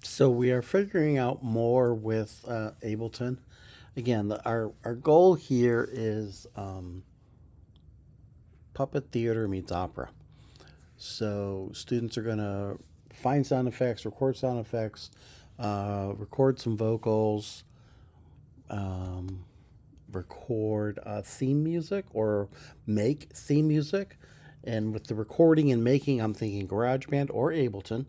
So we are figuring out more with Ableton. Again, our goal here is puppet theater meets opera. So students are going to find sound effects, record some vocals, um, record theme music or make theme music. And with the recording and making, I'm thinking GarageBand or Ableton.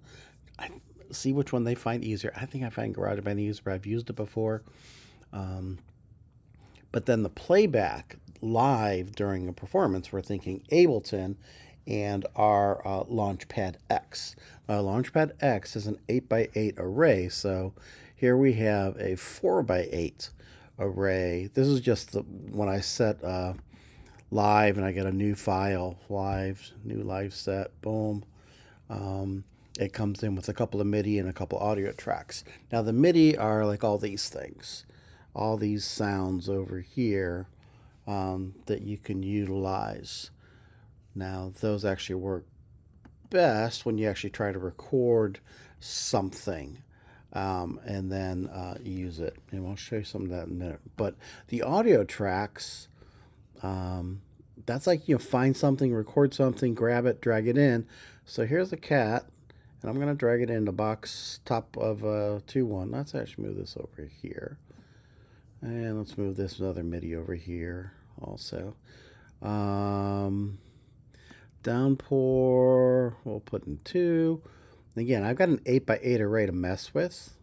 I see which one they find easier. I think I find GarageBand easier. I've used it before. Um, but then the playback live during a performance, we're thinking Ableton and our Launchpad X. Launchpad X is an 8x8 array, so here we have a 4x8 array. This is just the when I set live and I get a new file, new live set, boom. It comes in with a couple of MIDI and a couple audio tracks. Now the MIDI are like all these things, all these sounds over here that you can utilize. Now those actually work best when you actually try to record something and then use it. And I'll show you some of that in a minute. But the audio tracks, that's like, find something, record something, grab it, drag it in. So here's a cat, and I'm going to drag it in the box top of 2-1. Let's actually move this over here. And let's move this other MIDI over here also. Downpour, we'll put in 2. Again, I've got an 8x8 array to mess with.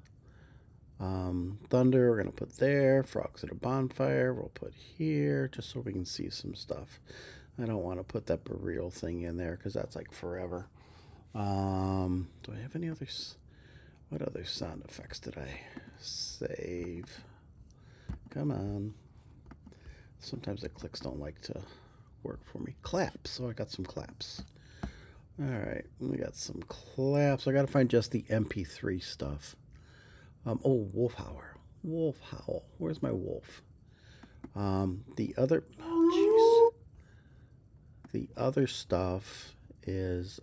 Thunder, we're going to put there. Frogs at a bonfire, we'll put here, just so we can see some stuff. I don't want to put that Burreel thing in there because that's like forever. Do I have any others? What other sound effects did I save? Come on. Sometimes the clicks don't like to work for me. Claps. So I got some claps. All right, we got some claps. I got to find just the MP3 stuff. Oh, wolf howl. Wolf howl. Where's my wolf? The other. Oh, jeez. The other stuff is.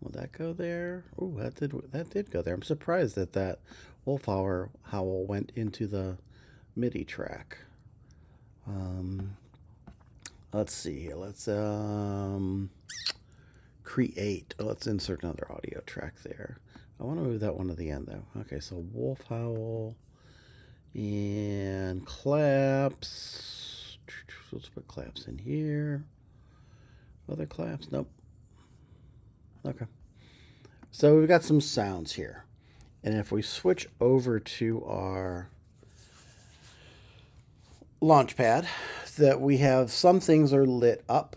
Will that go there? Oh, that did go there. I'm surprised that wolf howl went into the MIDI track. Let's see. Let's create. Let's insert another audio track there. I want to move that one to the end though. Okay, so wolf howl and claps. Let's put claps in here. Other claps? Nope. Okay. So we've got some sounds here. And if we switch over to our Launchpad, that we have some things are lit up,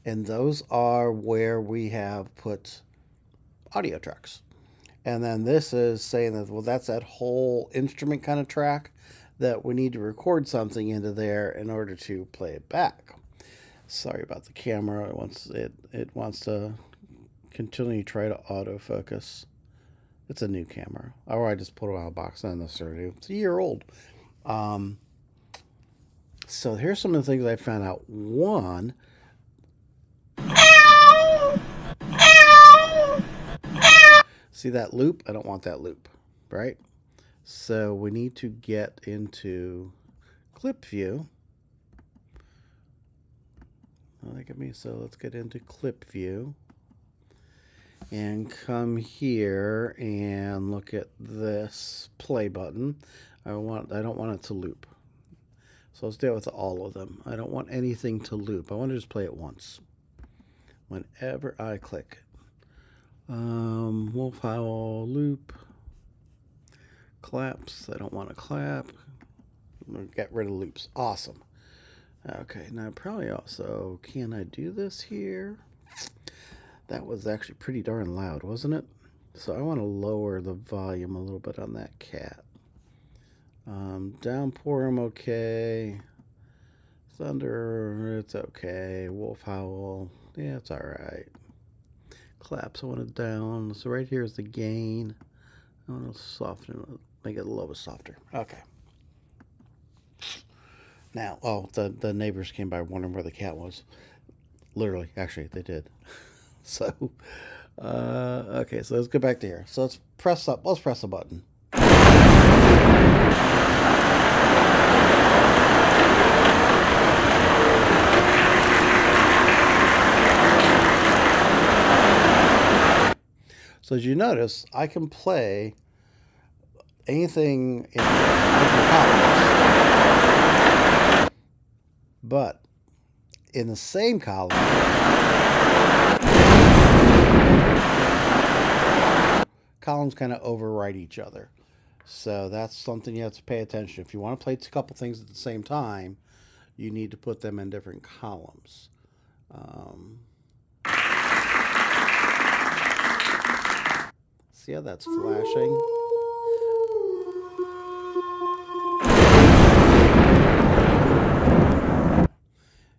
and those are where we have put audio tracks. And then this is saying that, well, that's that whole instrument kind of track that we need to record something into there in order to play it back. Sorry about the camera. It wants to continually try to autofocus. It's a new camera. Or I just put it out of a box. Not necessarily. It's a year old. So here's some of the things I found out. One, see that loop? I don't want that loop, right? So we need to get into clip view. Look at me. So let's get into clip view and come here and look at this play button. I don't want it to loop. So let's deal with all of them. I don't want anything to loop. I want to just play it once. Whenever I click. Wolf howl, loop. Claps. I don't want to clap. I'm going to get rid of loops. Awesome. Okay, now probably also, can I do this here? That was actually pretty darn loud, wasn't it? So I want to lower the volume a little bit on that cat. Downpour, I'm okay. Thunder, it's okay. Wolf howl, yeah, it's alright. Claps, I want it down. So right here is the gain. I want to soften it, make it a little bit softer. Okay. Now, oh, the neighbors came by wondering where the cat was. Literally, actually, they did. So, Okay, so let's go back to here. So let's press up. Let's press a button. So as you notice, I can play anything in different columns, but in the same column, columns kind of overwrite each other. So that's something you have to pay attention. If you want to play a couple things at the same time, you need to put them in different columns. See how that's flashing?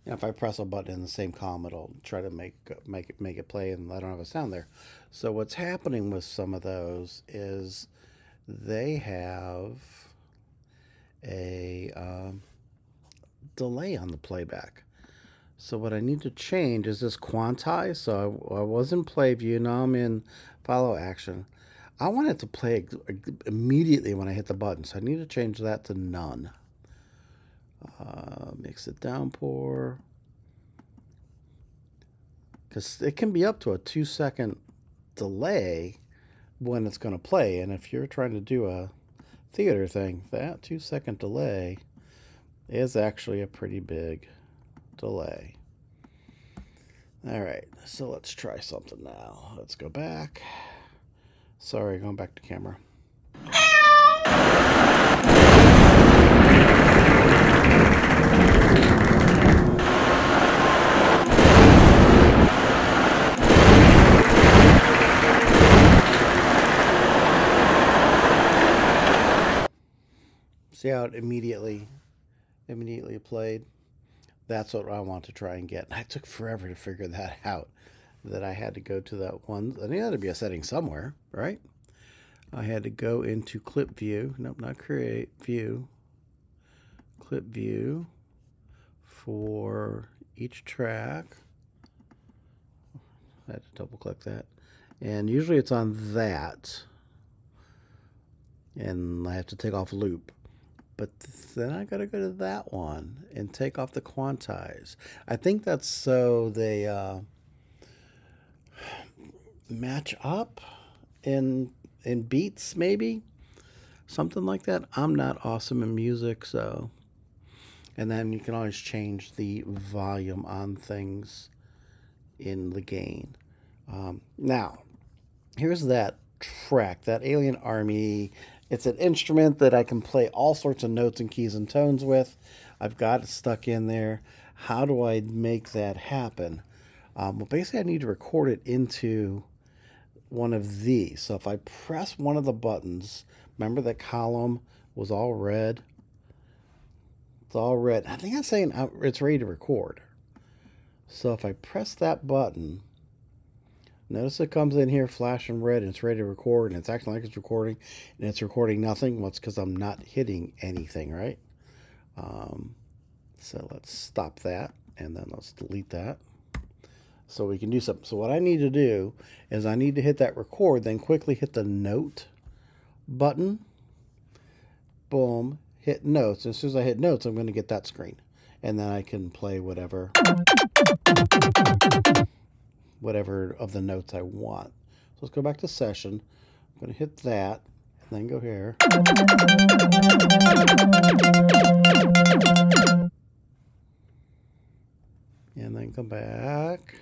If I press a button in the same column, it'll try to make it play, and I don't have a sound there. So what's happening with some of those is they have a delay on the playback. So what I need to change is this quantize. So I was in play view, now I'm in follow action. I want it to play immediately when I hit the button, so I need to change that to none. Mix it downpour, because it can be up to a 2-second delay when it's going to play, and if you're trying to do a theater thing, that 2-second delay is actually a pretty big delay. All right, so let's try something now. Let's go back. Sorry, going back to camera. See how it immediately played? That's what I want to try and get. And I took forever to figure that out, that I had to go to that one. I knew there had to be a setting somewhere, right? I had to go into clip view. Nope, not create, view. Clip view for each track. I had to double click that. And usually it's on that. And I have to take off loop. But then I got to go to that one and take off the quantize. I think that's so they match up in beats, maybe something like that. I'm not awesome in music, so. And then you can always change the volume on things in the gain. Now, here's that track, that Alien Army. It's an instrument that I can play all sorts of notes and keys and tones with. I've got it stuck in there. How do I make that happen? Well, basically, I need to record it into one of these. So if I press one of the buttons, remember that column was all red? It's all red. I think I'm saying it's ready to record. So if I press that button, notice it comes in here flashing red and it's ready to record, and it's acting like it's recording, and it's recording nothing. Well, it's because I'm not hitting anything, right? So let's stop that, and then let's delete that so we can do something. So what I need to do is I need to hit that record, then quickly hit the note button. Boom, hit notes. As soon as I hit notes, I'm going to get that screen, and then I can play whatever of the notes I want. So let's go back to session. I'm going to hit that, and then go here. And then come back.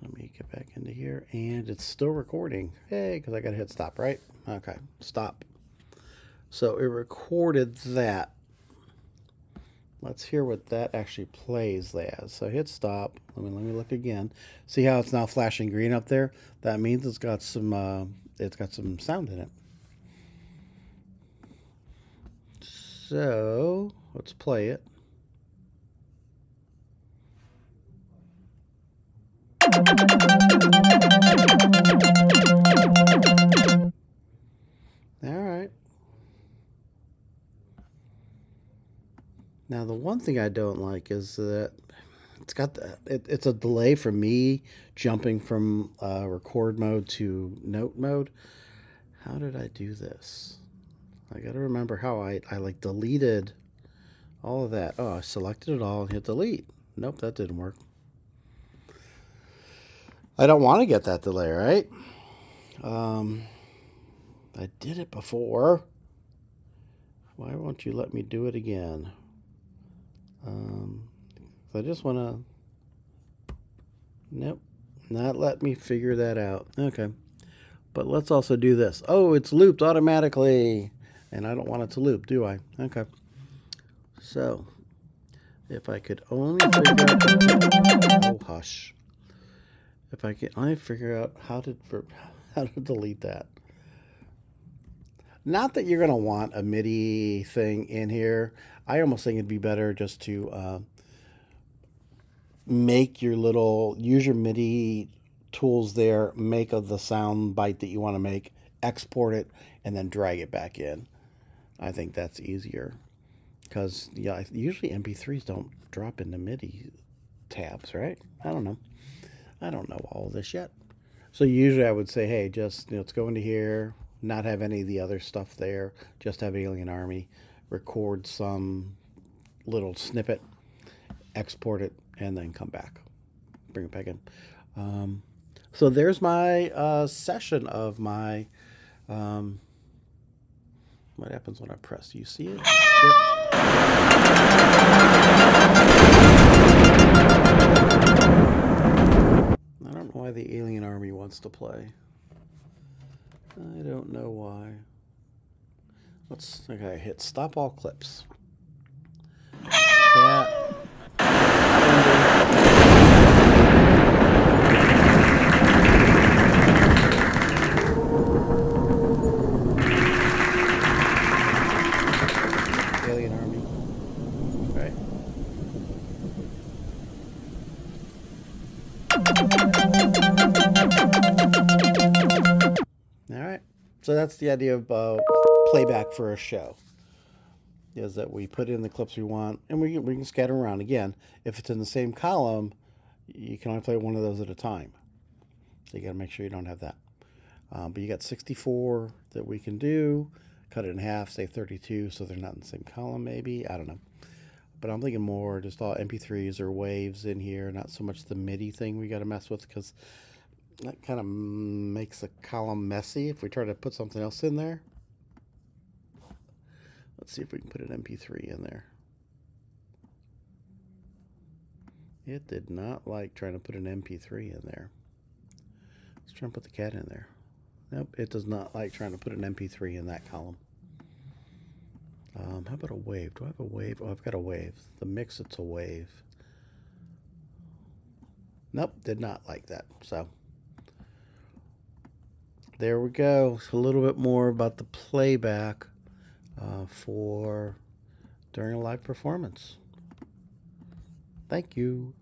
Let me get back into here, and it's still recording. Hey, because I got to hit stop, right? Okay, stop. So it recorded that. Let's hear what that actually plays as. So hit stop. Let me look again. See how it's now flashing green up there? That means it's got some sound in it. So let's play it. All right. Now the one thing I don't like is that It's got it's a delay for me jumping from record mode to note mode. How did I do this? I got to remember how I like deleted all of that. Oh, I selected it all and hit delete. Nope, that didn't work. I don't want to get that delay, right? I did it before. Why won't you let me do it again? I just want to... Nope, not let me figure that out. Okay, but let's also do this. Oh, it's looped automatically, and I don't want it to loop, do I? Okay. So, if I could only figure out... Oh, hush. If I could only figure out how to delete that. Not that you're going to want a MIDI thing in here. I almost think it'd be better just to make your use your MIDI tools there, make of the sound bite that you want to make, export it, and then drag it back in. I think that's easier. Because, yeah, usually MP3s don't drop into MIDI tabs, right? I don't know. I don't know all this yet. So usually I would say, hey, just, let's go into here, not have any of the other stuff there, just have Alien Army, record some little snippet, export it, and then come back, bring it back in. So there's my session of my, what happens when I press? Do you see it? Yep. I don't know why the Alien Army wants to play. I don't know why. Okay, hit stop all clips. Cat. Alien Army. Right. Alright, so that's the idea of playback for a show, is that we put in the clips we want, and we can scatter around. Again, if it's in the same column, you can only play one of those at a time. So you got to make sure you don't have that. But you got 64 that we can do. Cut it in half, say 32, so they're not in the same column maybe. I don't know. But I'm thinking more just all MP3s or waves in here, not so much the MIDI thing we got to mess with, because that kind of makes a column messy if we try to put something else in there. Let's see if we can put an MP3 in there. It did not like trying to put an MP3 in there. Let's try and put the cat in there. Nope, it does not like trying to put an MP3 in that column. How about a wave? Do I have a wave? Oh, I've got a wave. The mix, it's a wave. Nope, did not like that. So there we go. So a little bit more about the playback for during a live performance. Thank you.